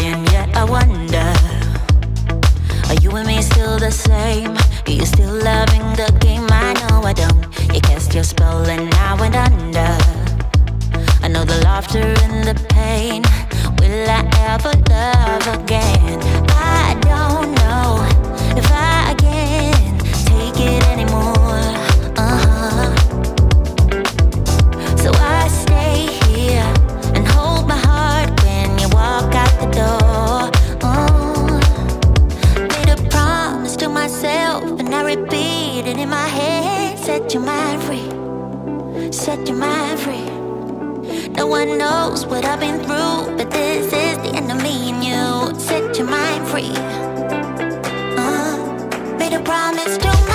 and yet I wonder, are you and me still the same? Are you still loving the game? I know I don't. You cast your spell and I went under. I know the laughter and the pain. Will I ever love again? I don't know if I can take it anymore. So I stay here and hold my heart when you walk out the door. Made a promise to myself and I repeat it in my head. Set your mind free, set your mind free. No one knows what I've been through, but this is the end of me and you. Set your mind free. Made a promise to myself.